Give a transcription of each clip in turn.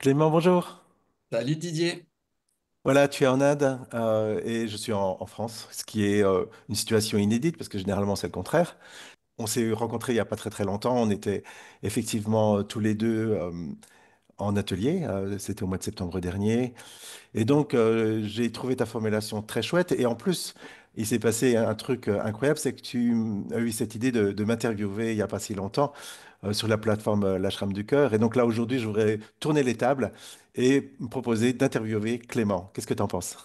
Clément, bonjour. Salut Didier. Voilà, tu es en Inde et je suis en France, ce qui est une situation inédite parce que généralement c'est le contraire. On s'est rencontrés il n'y a pas très très longtemps. On était effectivement tous les deux en atelier. C'était au mois de septembre dernier. Et donc j'ai trouvé ta formulation très chouette. Et en plus, il s'est passé un truc incroyable, c'est que tu as eu cette idée de m'interviewer il n'y a pas si longtemps sur la plateforme l'Ashram du Cœur. Et donc là, aujourd'hui, je voudrais tourner les tables et me proposer d'interviewer Clément. Qu'est-ce que tu en penses?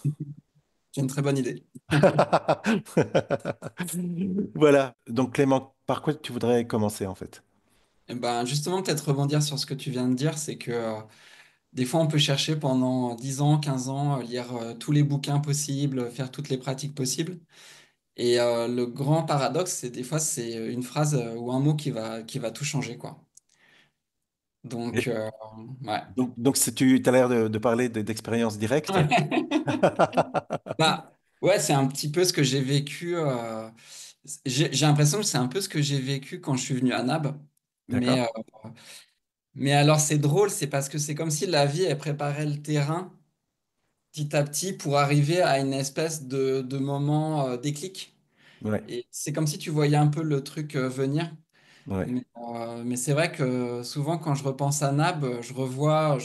J'ai une très bonne idée. Voilà. Donc Clément, par quoi tu voudrais commencer en fait? Et ben justement, peut-être rebondir sur ce que tu viens de dire, c'est que des fois on peut chercher pendant 10 ans, 15 ans, lire tous les bouquins possibles, faire toutes les pratiques possibles. Et le grand paradoxe, c'est des fois c'est une phrase ou un mot qui va tout changer, quoi. Donc, Et ouais. donc tu as l'air de parler d'expérience directe. Bah, ouais, c'est un petit peu ce que j'ai vécu. J'ai l'impression que c'est un peu ce que j'ai vécu quand je suis venu à Nab. Mais, D'accord? euh, Mais alors c'est drôle, c'est parce que c'est comme si la vie elle préparait le terrain petit à petit pour arriver à une espèce de moment déclic. Ouais, Et c'est comme si tu voyais un peu le truc venir. ouais, Mais c'est vrai que souvent quand je repense à Nab, je revois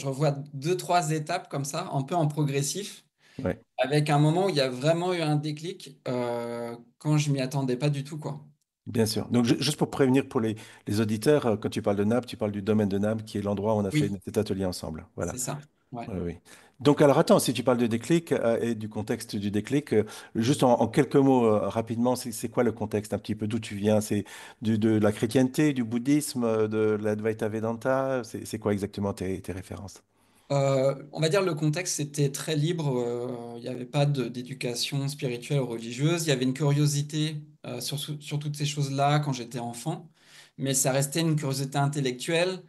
deux, trois étapes comme ça, un peu en progressif, ouais. avec un moment où il y a vraiment eu un déclic quand je m'y attendais pas du tout, quoi. Bien sûr. Donc, juste pour prévenir pour les auditeurs, quand tu parles de NAB, tu parles du domaine de NAB, qui est l'endroit où on a fait Oui, cet atelier ensemble. Voilà. c'est ça. Ouais. Oui, oui. Donc, alors attends, si tu parles de déclic et du contexte du déclic, juste en quelques mots rapidement, c'est quoi le contexte un petit peu? D'où tu viens? C'est de la chrétienté, du bouddhisme, de l'Advaita Vedanta? C'est quoi exactement tes références? On va dire le contexte était très libre. Il n'y avait pas d'éducation spirituelle ou religieuse. Il y avait une curiosité sur toutes ces choses-là quand j'étais enfant, mais ça restait une curiosité intellectuelle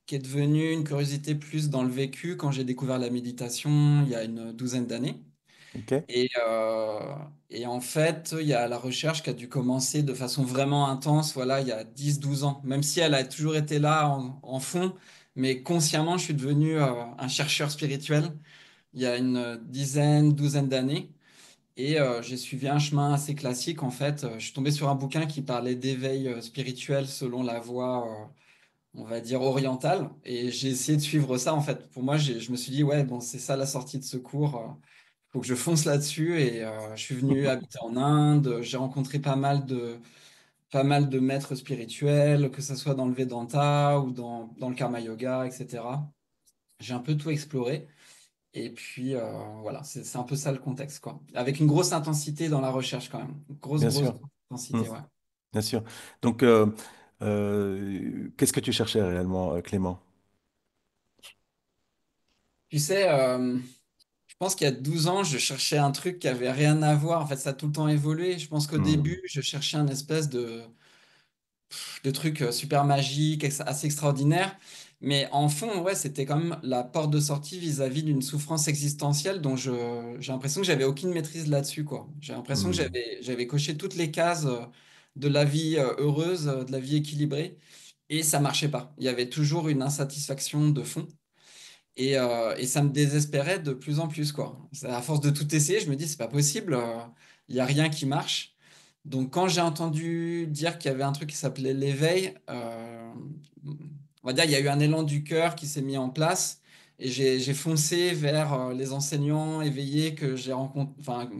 qui est devenue une curiosité plus dans le vécu quand j'ai découvert la méditation il y a une douzaine d'années. Ok? Et en fait, il y a la recherche qui a dû commencer de façon vraiment intense, voilà, il y a 10 12 ans, même si elle a toujours été là en fond, mais consciemment, je suis devenu un chercheur spirituel il y a une dizaine, douzaine d'années. Et j'ai suivi un chemin assez classique, en fait. Je suis tombé sur un bouquin qui parlait d'éveil spirituel selon la voie, on va dire, orientale. Et j'ai essayé de suivre ça, en fait. Pour moi, je me suis dit, ouais, bon, c'est ça la sortie de ce cours. Faut que je fonce là-dessus et je suis venu habiter en Inde. J'ai rencontré pas mal de maîtres spirituels, que ce soit dans le Vedanta ou dans le Karma Yoga, etc. J'ai un peu tout exploré. Et puis voilà, c'est un peu ça le contexte, quoi. Avec une grosse intensité dans la recherche quand même. Grosse, Bien grosse, sûr. grosse Hmm, intensité, ouais. bien sûr. Donc, qu'est-ce que tu cherchais réellement, Clément? Tu sais, je pense qu'il y a 12 ans, je cherchais un truc qui avait rien à voir. En fait, ça a tout le temps évolué. Je pense qu'au Hmm, début, je cherchais un espèce de truc super magique, assez extraordinaire. Mais en fond, ouais, c'était quand même la porte de sortie vis-à-vis d'une souffrance existentielle dont j'ai l'impression que j'avais aucune maîtrise là-dessus, quoi. J'ai l'impression que hmm. j'avais coché toutes les cases de la vie heureuse, de la vie équilibrée, et ça marchait pas. Il y avait toujours une insatisfaction de fond. Et ça me désespérait de plus en plus, quoi. À force de tout essayer, je me dis, c'est pas possible, il n'y a rien qui marche. Donc, quand j'ai entendu dire qu'il y avait un truc qui s'appelait l'éveil, on va dire, il y a eu un élan du cœur qui s'est mis en place et j'ai foncé vers les enseignants éveillés que j'ai rencontrés, enfin,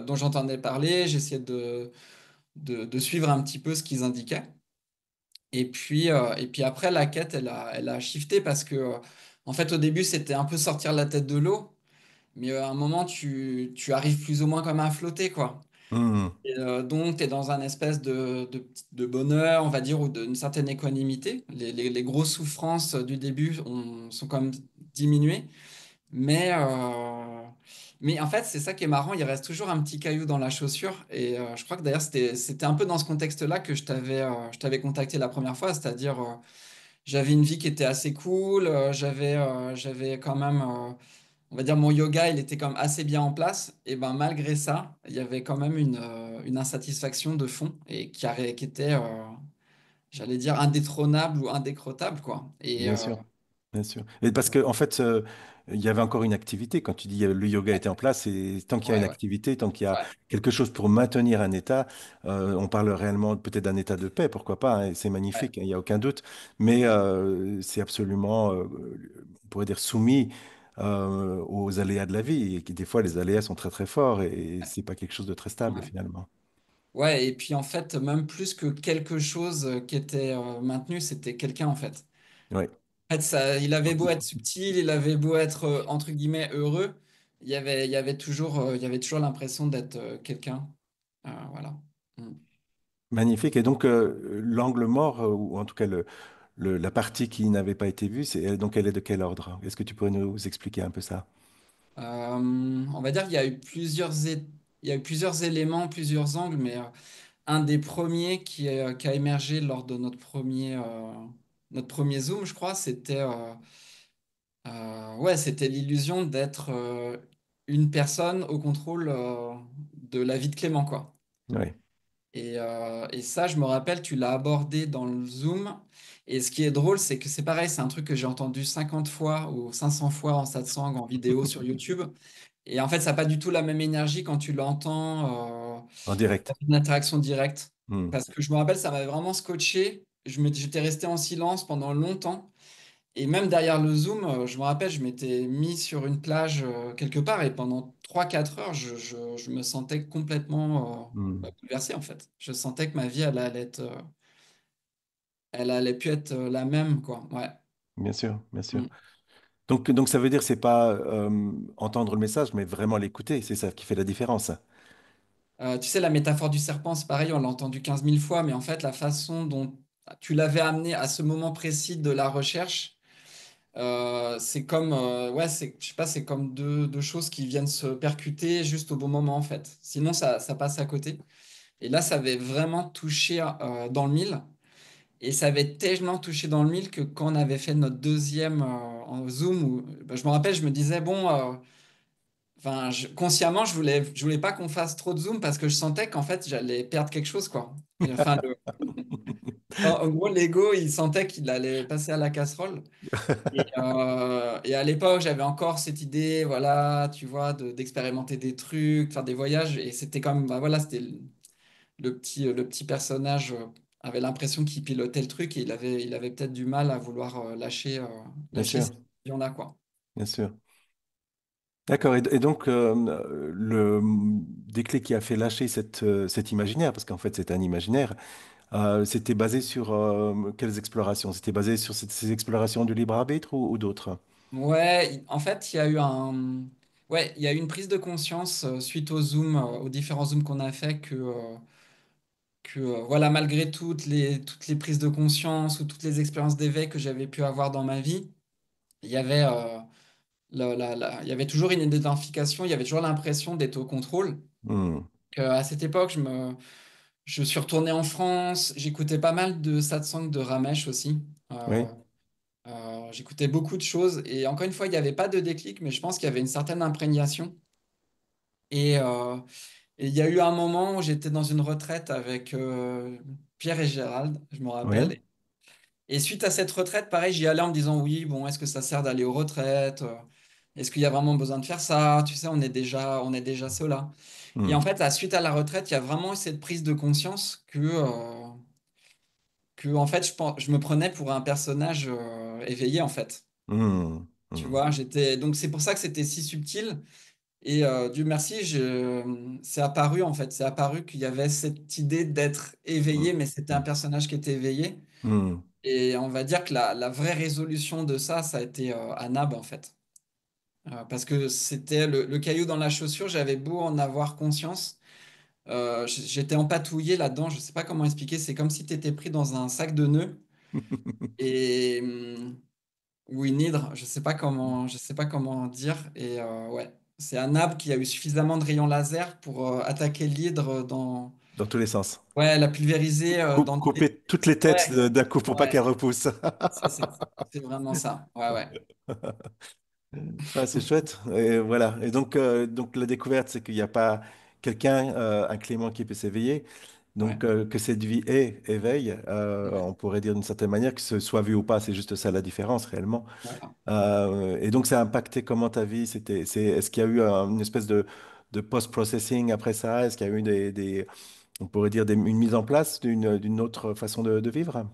dont j'entendais parler. J'essayais de suivre un petit peu ce qu'ils indiquaient. Et puis après, la quête, elle a shifté parce que, en fait, au début, c'était un peu sortir la tête de l'eau, mais à un moment, tu arrives plus ou moins comme à flotter, quoi. Hmm. Et, donc, tu es dans un espèce de bonheur, on va dire, ou d'une certaine équanimité. Les grosses souffrances du début sont quand même diminuées. Mais, euh, mais en fait, c'est ça qui est marrant, il reste toujours un petit caillou dans la chaussure. Et je crois que d'ailleurs, c'était un peu dans ce contexte-là que je t'avais contacté la première fois, c'est-à-dire, j'avais une vie qui était assez cool, j'avais quand même, on va dire, mon yoga, il était quand même assez bien en place. Et ben malgré ça, il y avait quand même une insatisfaction de fond et qui était, j'allais dire, indétrônable ou indécrottable, quoi. Bien sûr. Bien sûr. Et parce qu'en fait, il y avait encore une activité. Quand tu dis le yoga était en place, et tant qu'il y a une Ouais, ouais, activité, tant qu'il y a ouais, quelque chose pour maintenir un état, on parle réellement peut-être d'un état de paix, pourquoi pas, hein, et c'est ouais, magnifique, hein, il n'y a aucun doute. Mais c'est absolument, on pourrait dire, soumis aux aléas de la vie. Et que des fois, les aléas sont très très forts et c'est pas quelque chose de très stable ouais. finalement. Ouais, et puis en fait, même plus que quelque chose qui était maintenu, c'était quelqu'un en fait. Oui, En fait, ça, il avait beau être subtil, il avait beau être entre guillemets heureux, il y avait toujours l'impression d'être quelqu'un. Voilà. Mm. magnifique. Et donc, l'angle mort, ou en tout cas la partie qui n'avait pas été vue, donc elle est de quel ordre? Est-ce que tu pourrais nous expliquer un peu ça? On va dire qu'il y a eu il y a eu plusieurs éléments, plusieurs angles, mais un des premiers qui a émergé lors de notre premier Zoom, je crois, ouais, c'était l'illusion d'être une personne au contrôle de la vie de Clément, quoi. Oui, Et ça, je me rappelle, tu l'as abordé dans le Zoom. Et ce qui est drôle, c'est que c'est pareil, c'est un truc que j'ai entendu 50 fois ou 500 fois en satsang, en vidéo sur YouTube. Et en fait, ça n'a pas du tout la même énergie quand tu l'entends en direct. dans une interaction directe. Hmm. Parce que je me rappelle, ça m'avait vraiment scotché. J'étais resté en silence pendant longtemps. Et même derrière le Zoom, je me rappelle, je m'étais mis sur une plage quelque part et pendant 3 4 heures, je me sentais complètement Hmm. bouleversé en fait. Je sentais que ma vie, elle allait plus être la même, quoi. Ouais. Bien sûr, bien sûr. Mm. Donc ça veut dire c'est pas entendre le message, mais vraiment l'écouter. C'est ça qui fait la différence. Tu sais, la métaphore du serpent, c'est pareil, on l'a entendu 15 000 fois, mais en fait, la façon dont tu l'avais amené à ce moment précis de la recherche, c'est comme, ouais, je sais pas, c'est comme deux choses qui viennent se percuter juste au bon moment, en fait. Sinon, ça passe à côté. Et là, ça avait vraiment touché dans le mille. Et ça avait tellement touché dans le mille que quand on avait fait notre deuxième en Zoom, bah, je me rappelle, je me disais, bon, enfin, consciemment, je voulais pas qu'on fasse trop de Zoom parce que je sentais qu'en fait, j'allais perdre quelque chose, quoi. Et enfin, en gros, l'ego, il sentait qu'il allait passer à la casserole. Et à l'époque, j'avais encore cette idée, voilà, tu vois, d'expérimenter des trucs, faire des voyages. Et c'était comme, bah voilà, c'était le petit personnage avait l'impression qu'il pilotait le truc et il avait peut-être du mal à vouloir Bien lâcher sûr, cette vision-là, quoi. bien sûr. D'accord. Et donc le déclic qui a fait lâcher cet imaginaire, parce qu'en fait c'est un imaginaire, c'était basé sur quelles explorations? C'était basé sur ces explorations du libre arbitre ou d'autres? Ouais, en fait, ouais, il y a eu une prise de conscience suite aux différents Zooms qu'on a fait voilà, malgré toutes les prises de conscience ou toutes les expériences d'éveil que j'avais pu avoir dans ma vie, il y avait, il y avait toujours une identification, il y avait toujours l'impression d'être au contrôle. Hmm. À cette époque, je suis retourné en France, j'écoutais pas mal de satsang de Ramesh aussi. Oui. J'écoutais beaucoup de choses et encore une fois, il n'y avait pas de déclic, mais je pense qu'il y avait une certaine imprégnation. Et, euh, et il y a eu un moment où j'étais dans une retraite avec Pierre et Gérald, je me Oui. rappelle. Et suite à cette retraite, pareil, j'y allais en me disant, oui, bon, est-ce que ça sert d'aller aux retraites? Est-ce qu'il y a vraiment besoin de faire ça? Tu sais, on est déjà ceux-là. Et en Hmm. fait, suite à la retraite, il y a vraiment eu cette prise de conscience en fait, je me prenais pour un personnage éveillé, en fait. Hmm. Tu Hmm. vois, donc c'est pour ça que c'était si subtil. Et Dieu merci, c'est apparu, en fait. C'est apparu qu'il y avait cette idée d'être éveillé, mais c'était un Hmm. personnage qui était éveillé. Hmm. Et on va dire que la vraie résolution de ça, ça a été à Nab, en fait. Parce que c'était le caillou dans la chaussure, j'avais beau en avoir conscience. J'étais empatouillé là-dedans, je sais pas comment expliquer. C'est comme si tu étais pris dans un sac de nœuds et ou une hydre, je sais pas comment dire. Et ouais, c'est un arbre qui a eu suffisamment de rayons laser pour attaquer l'hydre Dans tous les sens. ouais, la pulvériser dans tous les. Couper toutes les têtes Ouais, d'un coup pour pas ouais, qu'elle repousse. c'est vraiment ça. Ouais, ouais. Ah, c'est chouette. Et voilà. Et donc la découverte, c'est qu'il n'y a pas quelqu'un, un Clément qui peut s'éveiller, Ouais, Donc, que cette vie est éveil, ouais, on pourrait dire d'une certaine manière que ce soit vu ou pas, c'est juste ça la différence réellement. voilà. Et donc, ça a impacté comment ta vie? Est-ce qu'il y a eu une espèce de post-processing après ça? Est-ce qu'il y a eu on pourrait dire une mise en place d'une autre façon de vivre?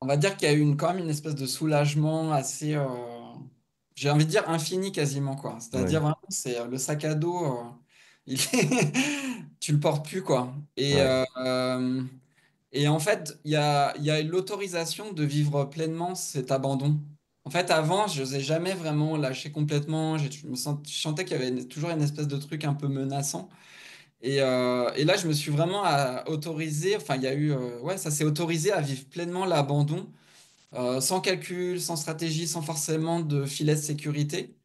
On va dire qu'il y a eu quand même une espèce de soulagement assez, j'ai envie de dire infini quasiment, quoi. Oui, C'est-à-dire vraiment, c'est le sac à dos, tu le portes plus, quoi. ouais. Et en fait, il y a l'autorisation de vivre pleinement cet abandon. En fait, avant, je n'osais jamais vraiment lâcher complètement. Je sentais qu'il y avait toujours une espèce de truc un peu menaçant. Et là, je me suis vraiment autorisé, enfin, il y a eu, ouais, ça s'est autorisé à vivre pleinement l'abandon, sans calcul, sans stratégie, sans forcément de filet de sécurité.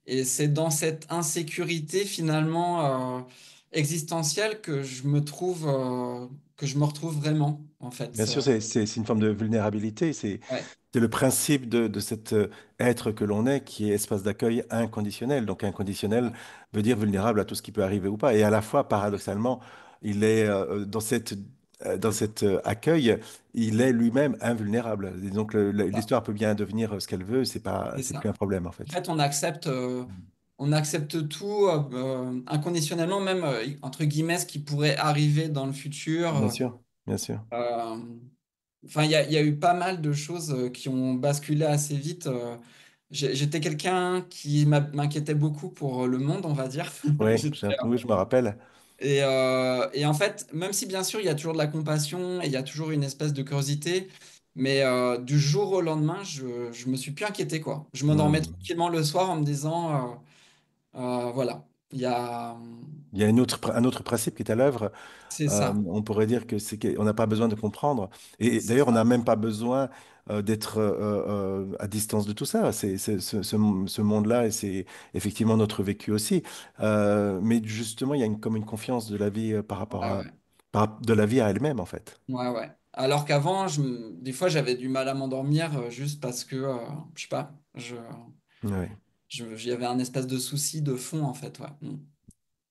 Et c'est dans cette insécurité finalement existentielle que je me retrouve vraiment, en Bien fait. sûr, c'est une forme de vulnérabilité. Ouais, C'est le principe de cet être que l'on est qui est espace d'accueil inconditionnel. Donc inconditionnel ouais, veut dire vulnérable à tout ce qui peut arriver ou pas. Et à la fois, paradoxalement, il est dans cet accueil, il est lui-même invulnérable. Et donc ça, l'histoire peut bien devenir ce qu'elle veut. c'est C'est ça. plus un problème en En fait. fait, on accepte tout inconditionnellement, même entre guillemets, ce qui pourrait arriver dans le Bien futur. sûr, bien sûr. Euh, Enfin, il y a eu pas mal de choses qui ont basculé assez vite. J'étais quelqu'un qui m'inquiétait beaucoup pour le monde, on va dire. Oui, J'étais, oui, je me rappelle. et en fait, même si bien sûr il y a toujours de la compassion et il y a toujours une espèce de curiosité, mais du jour au lendemain, je me suis plus inquiété, quoi. Je m'endormais Hmm. tranquillement le soir en me disant, voilà, il y a, Il y a un autre principe qui est à l'œuvre. c'est ça, On pourrait dire que on n'a pas besoin de comprendre. Et c'est d'ailleurs, on ça. n'a même pas besoin d'être à distance de tout ça. Ce monde-là, et c'est effectivement notre vécu aussi. Mais justement, il y a comme une confiance de la vie par rapport Ouais, ouais. de la vie à elle-même, en fait. Ouais, ouais. Alors qu'avant, des fois, j'avais du mal à m'endormir juste parce que, je sais pas, Oui. j'avais un espèce de souci de fond, en fait. Ouais.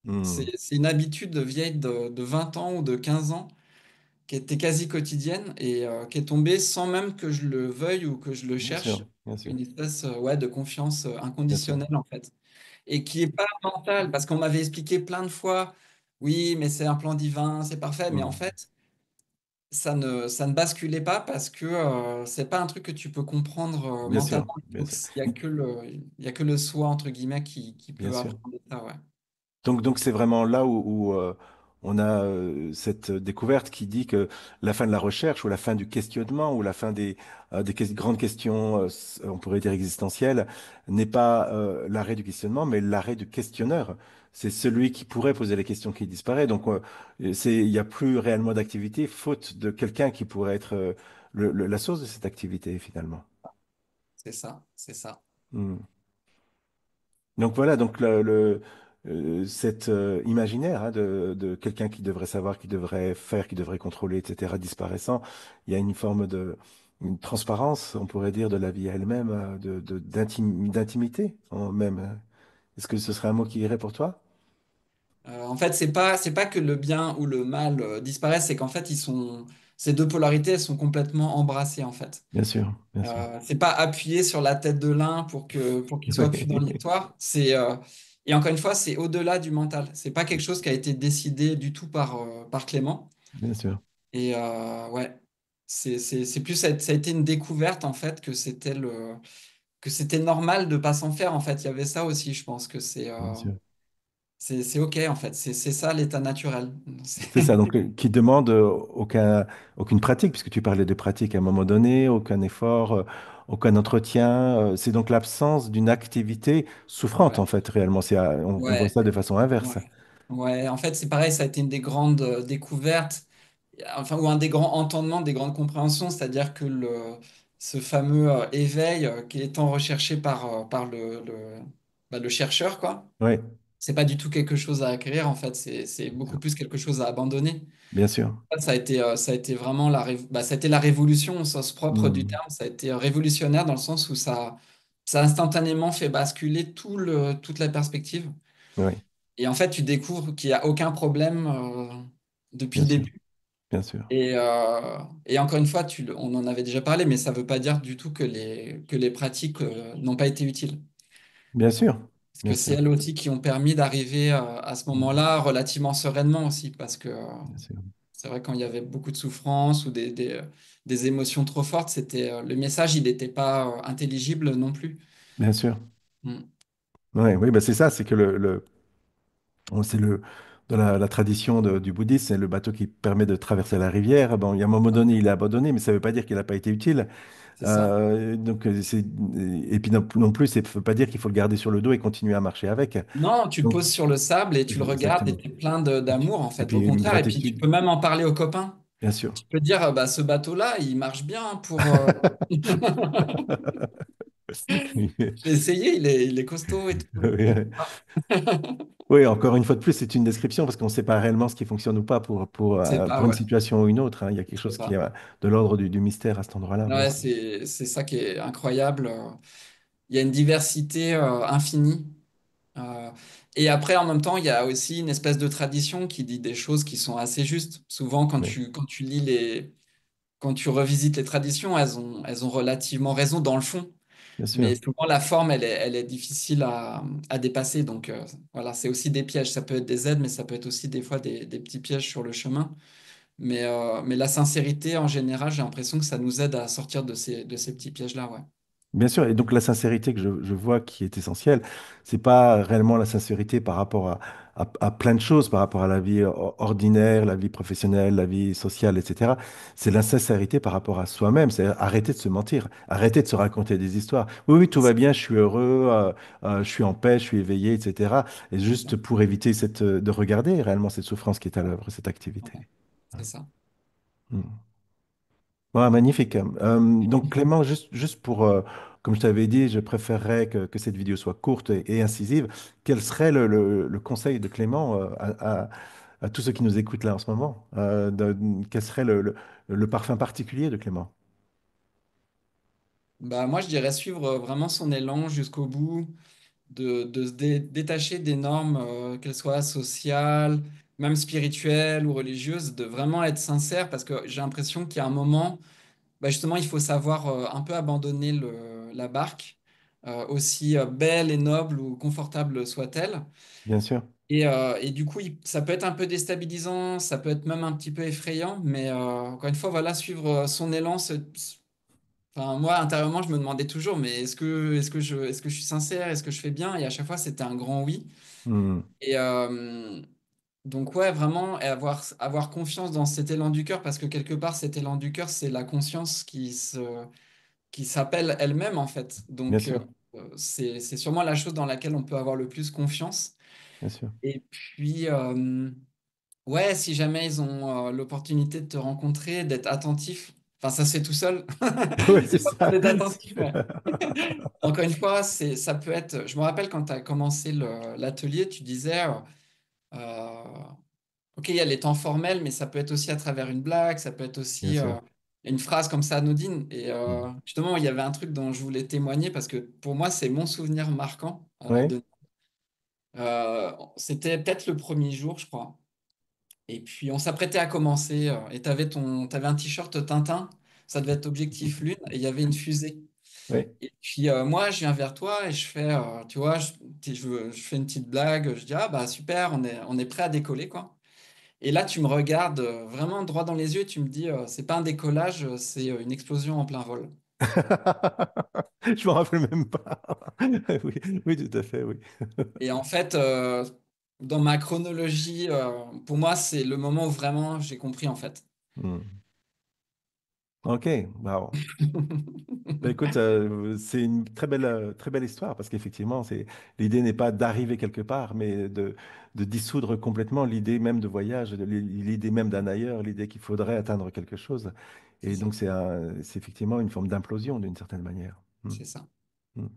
Hmm. C'est une habitude vieille de 20 ans ou de 15 ans qui était quasi quotidienne et qui est tombée sans même que je le veuille ou que je le Bien cherche. sûr, bien sûr, Une espèce ouais, de confiance bien sûr, inconditionnelle, en fait. Et qui est pas mentale, parce qu'on m'avait expliqué plein de fois, oui, mais c'est un plan divin, c'est parfait. Mais en Hmm. fait, ça ne basculait pas parce que c'est pas un truc que tu peux comprendre Bien sûr, mentalement. bien Donc, sûr, il y a que le soi, entre guillemets, qui bien peut sûr. apprendre ça, ouais. Donc c'est vraiment là où on a cette découverte qui dit que la fin de la recherche ou la fin du questionnement ou la fin des grandes questions, on pourrait dire existentielles, n'est pas l'arrêt du questionnement, mais l'arrêt du questionneur. C'est celui qui pourrait poser les questions qui disparaît. Donc il n'y a plus réellement d'activité, faute de quelqu'un qui pourrait être la source de cette activité finalement. C'est ça, c'est ça. Hmm. Donc voilà, donc cet imaginaire hein, de quelqu'un qui devrait savoir, qui devrait faire, qui devrait contrôler, etc., disparaissant, il y a une forme une transparence, on pourrait dire, de la vie elle-même, d'intimité même. Est-ce que ce serait un mot qui irait pour toi? En fait, c'est pas que le bien ou le mal disparaissent, c'est qu'en fait, ces deux polarités, elles sont complètement embrassées, en fait. Bien sûr, bien sûr. C'est pas appuyer sur la tête de l'un pour qu'il soit plus dans l'histoire. Et encore une fois, c'est au-delà du mental. C'est pas quelque chose qui a été décidé du tout par Clément. Bien sûr, Et ouais, c'est plus, ça a été une découverte en fait que c'était normal de pas s'en faire. En fait, il y avait ça aussi, je pense que bien sûr. c'est OK en fait. C'est ça l'état naturel. C'est ça, C'est- donc qui demande aucune pratique, puisque tu parlais de pratique à un moment donné, aucun effort, aucun entretien. C'est donc l'absence d'une activité souffrante, Ouais, en fait, réellement. On voit ouais, ça de façon ouais. inverse. Ouais, en fait, c'est pareil, ça a été une des grandes découvertes, enfin, ou un des grands entendements, des grandes compréhensions, c'est-à-dire que ce fameux éveil qui est tant recherché par le chercheur, quoi, Oui, c'est pas du tout quelque chose à acquérir, en fait, c'est bien beaucoup sûr. plus quelque chose à abandonner. Bien sûr. Ça a été vraiment ça a été la révolution au sens propre du Hmm. terme, ça a été révolutionnaire dans le sens où ça a instantanément fait basculer toute la perspective. Oui, Et en fait, tu découvres qu'il n'y a aucun problème depuis bien le sûr. début. bien sûr, Et encore une fois, on en avait déjà parlé, mais ça ne veut pas dire du tout que les pratiques n'ont pas été utiles. bien sûr, Parce bien que c'est sûr, elles aussi qui ont permis d'arriver à ce mm, moment-là relativement sereinement aussi, parce que bien sûr, c'est vrai quand il y avait beaucoup de souffrance ou des émotions trop fortes, le message, il n'était pas intelligible non plus. bien sûr. Mm. Ouais, oui, bah c'est ça, c'est que c'est dans la tradition du bouddhisme, c'est le bateau qui permet de traverser la rivière. Bon, il y a un moment donné, il est abandonné, mais ça ne veut pas dire qu'il n'a pas été utile. C'est ça. Et puis non plus, ça ne veut pas dire qu'il faut le garder sur le dos et continuer à marcher avec. Non, tu le Donc, poses sur le sable et tu le regardes et exactement. tu es plein d'amour en Et fait. puis Au une contraire, et puis tu gratitude, peux même en parler aux copains. bien sûr. Tu peux dire, bah, ce bateau-là, il marche bien pour... J'ai essayé, il est costaud et tout. Oui, encore une fois de plus, c'est une description parce qu'on ne sait pas réellement ce qui fonctionne ou pas C'est pas, pour une ouais, situation ou une autre, hein. Il y a quelque c'est chose qui est ça. de l'ordre du mystère à cet endroit-là, bien Ouais, sûr. c'est ça qui est incroyable. Il y a une diversité infinie. Euh, et après, en même temps, il y a aussi une espèce de tradition qui dit des choses qui sont assez justes. Souvent, Oui, quand tu lis quand tu revisites les traditions, elles ont relativement raison dans le fond. bien Mais sûr. souvent, la forme, elle est difficile à dépasser. Donc, voilà, c'est aussi des pièges. Ça peut être des aides, mais ça peut être aussi des fois des petits pièges sur le chemin. Mais la sincérité, en général, j'ai l'impression que ça nous aide à sortir de ces petits pièges-là, ouais. Bien sûr, et donc la sincérité que je vois qui est essentielle, c'est pas réellement la sincérité par rapport à plein de choses, par rapport à la vie ordinaire, la vie professionnelle, la vie sociale, etc. C'est la sincérité par rapport à soi-même, c'est arrêter de se mentir, arrêter de se raconter des histoires. Oui, oui, tout va bien, je suis heureux, je suis en paix, je suis éveillé, etc. Et C'est ça. juste pour éviter de regarder réellement cette souffrance qui est à l'œuvre, cette activité. Ouais, c'est ça. Mm. Ouais, magnifique. Donc Clément, juste pour, comme je t'avais dit, je préférerais que cette vidéo soit courte et incisive. Quel serait le conseil de Clément à tous ceux qui nous écoutent là en ce moment? Quel serait le parfum particulier de Clément? Bah, moi, je dirais suivre vraiment son élan jusqu'au bout, de se détacher des normes, qu'elles soient sociales, même spirituelles ou religieuses, de vraiment être sincère, parce que j'ai l'impression qu'il y a un moment, bah, justement, il faut savoir un peu abandonner la barque, aussi belle et noble ou confortable soit-elle. Bien sûr, Et du coup, ça peut être un peu déstabilisant, ça peut être même un petit peu effrayant, mais encore une fois, voilà, suivre son élan. Enfin, moi, intérieurement, je me demandais toujours, mais est-ce que je suis sincère, est-ce que je fais bien? Et à chaque fois, c'était un grand oui. hmm, Et donc, ouais, vraiment, et avoir confiance dans cet élan du cœur, parce que quelque part, cet élan du cœur, c'est la conscience qui s'appelle elle-même, en fait. bien Donc, sûr, c'est sûrement la chose dans laquelle on peut avoir le plus confiance. bien sûr. Et puis, ouais, si jamais ils ont l'opportunité de te rencontrer, d'être attentif, enfin, ça se fait tout seul. Oui, c'est C'est pas besoin ça. d'être attentif, mais encore une fois, ça peut être. Je me rappelle quand tu as commencé l'atelier, tu disais, euh, OK, il y a les temps formels, mais ça peut être aussi à travers une blague, ça peut être Bien aussi sûr. une phrase comme ça anodine. Et Hmm. justement, il y avait un truc dont je voulais témoigner parce que pour moi, c'est mon souvenir marquant Oui, c'était peut-être le premier jour, je crois. Et puis on s'apprêtait à commencer et t'avais un t-shirt Tintin, ça devait être Objectif Lune et il y avait une fusée. oui. Et puis moi je viens vers toi et je fais, tu vois, je fais une petite blague, je dis ah bah super, on est prêt à décoller quoi. Et là tu me regardes vraiment droit dans les yeux et tu me dis c'est pas un décollage, c'est une explosion en plein vol. Je m'en rappelle même pas. Oui, oui, tout à fait, oui. Et en fait dans ma chronologie, pour moi c'est le moment où vraiment j'ai compris en fait. Hmm. Ok, wow. Ben écoute, c'est une très belle histoire parce qu'effectivement, l'idée n'est pas d'arriver quelque part, mais de dissoudre complètement l'idée même de voyage, l'idée même d'un ailleurs, l'idée qu'il faudrait atteindre quelque chose. C'est Et ça, donc, c'est effectivement une forme d'implosion d'une certaine manière. Hmm. c'est ça. Hmm.